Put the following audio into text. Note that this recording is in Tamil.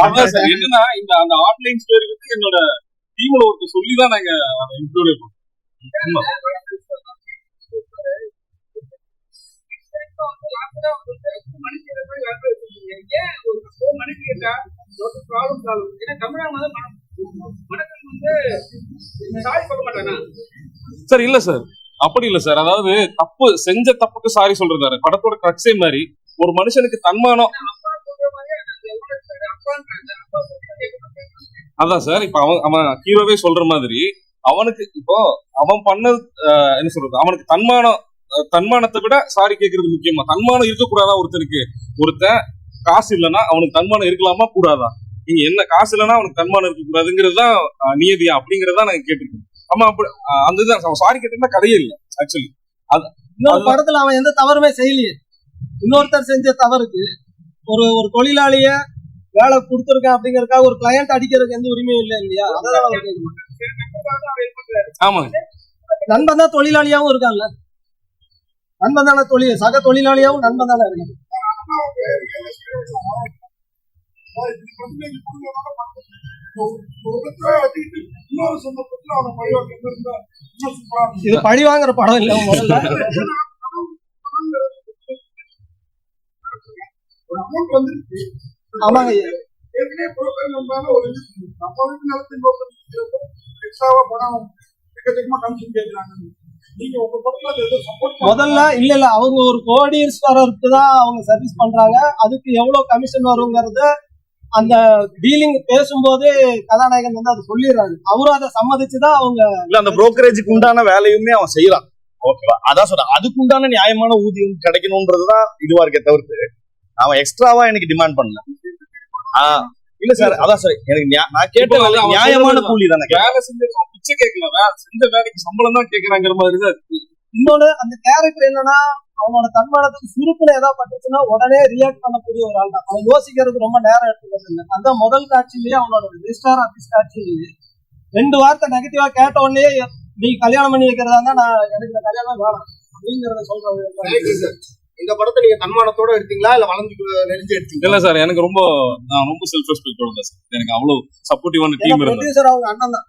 அதான் சார் என்னன்னா இந்த அந்த ஆன்லைன் ஸ்டோரி வந்து என்னோட டீம்ல ஒருத்தர் சொல்லிதான் நாங்க இன்க்ளூட் பண்ணோம். சார் இல்ல சார் அப்படி இல்ல சார், அதாவது தப்பு செஞ்ச தப்புக்கு சாரி சொல்றாரு. படத்தோட கட்சே மாதிரி ஒரு மனுஷனுக்கு தன்மானம். அதான் சார் இப்ப அவன் ஹீரோவே சொல்ற மாதிரி அவனுக்கு இப்போ அவன் பண்ணது என்ன சொல்றது, அவனுக்கு தன்மானத்தை விட சாரி கேட்கறது முக்கியமா. தன்மானம் இருக்கக்கூடாதா ஒருத்தருக்கு? ஒருத்தன் காசு இல்லைன்னா அவனுக்கு தன்மானம் இருக்கலாமா கூடாதா? நீங்க என்ன காசு இல்லைன்னா அவனுக்கு தன்மானம் இருக்க கூடாதுங்கிறதுதான் நியதியா அப்படிங்கறதான் நாங்க கேட்டுருக்கோம். ஆமா அப்படி அந்த இதுதான் சாரி கேட்டீங்கன்னா கதையே இல்லை ஆக்சுவலி. இன்னொரு படத்துல அவன் எந்த தவறுமே செய்யலையே. இன்னொருத்தர் செஞ்ச தவறுக்கு ஒரு தொழிலாளிய வேலை கொடுத்துருக்கேன் அப்படிங்கறதுக்காக ஒரு கிளையண்ட் அடிக்கிறதுக்கு எந்த உரிமையும் இல்லை இல்லையா? ஆமாங்க, நண்பன் தான் தொழிலாளியாவும் இருக்கான்ல, நண்பன் தானே சக தொழிலாளியாவும் நண்பன் தானே இருக்காங்க. இது பழி வாங்குற படம் இல்ல. முதல்ல ஆமாங்க, முதல்ல இல்ல அவங்க ஒரு கோடீஸ்வரருக்கு தான் அவங்க சர்வீஸ் பண்றாங்க. அதுக்கு எவ்வளவு கமிஷன் வருங்கிறத அந்த டீலிங் பேசும்போது கதாநாயகன் வந்து அதை சொல்லிடுறாரு. அவரும் அதை சம்மதிச்சுதான் அவங்க இல்ல அந்த புரோக்கரேஜுக்கு உண்டான வேலையுமே அவன் செய்யலாம். ஓகேவா? அதான் சொல்றேன், அதுக்கு உண்டான நியாயமான ஊதியம் கிடைக்கணும்ன்றதுதான் இதுவா இருக்க தவிர்த்து அவன் எக்ஸ்ட்ராவா எனக்கு டிமாண்ட் பண்ணல. இல்ல சார், அதான் சார் எனக்கு நான் கேட்ட நியாயமான கூலி தானே. வேலை செஞ்ச பிச்சை கேட்கல, செஞ்ச வேலைக்கு சம்பளம் தான் கேட்கறாங்கிற மாதிரி தான் இருக்கு. இன்னொன்னு அந்த கேரக்டர் என்னன்னா அவனோட தன்மானத்துக்கு சுருக்குல ஏதாவது பட்டுச்சுன்னா உடனே ரியாக்ட் பண்ணக்கூடிய ஒரு ஆள் தான். அவன் யோசிக்கிறது ரொம்ப நேரம் எடுத்துக்கிறது இல்லை. அந்த முதல் காட்சியிலேயே அவனோட ரெஜிஸ்டார் ஆபீஸ் காட்சியிலேயே 2 வார்த்தை நெகட்டிவா கேட்ட உடனே நீ கல்யாணம் பண்ணி வைக்கிறதா இருந்தா நான் எனக்கு இந்த கல்யாணம் வேணாம் அப்படிங்கறத சொல்றேன். இந்த படத்தை நீங்க தன்மானத்தோட எடுத்தீங்களா இல்ல வளர்ந்து நெறிஞ்சு எடுத்தீங்களா? இல்ல சார், எனக்கு நான் ரொம்ப செல்ஃப் ரெஸ்பெக்டோட தான் சார். எனக்கு அவ்வளவு சப்போர்ட்டிவான டீம் இருந்தாங்க. ப்ரொடியூசர் அவங்க அண்ணன் தான்.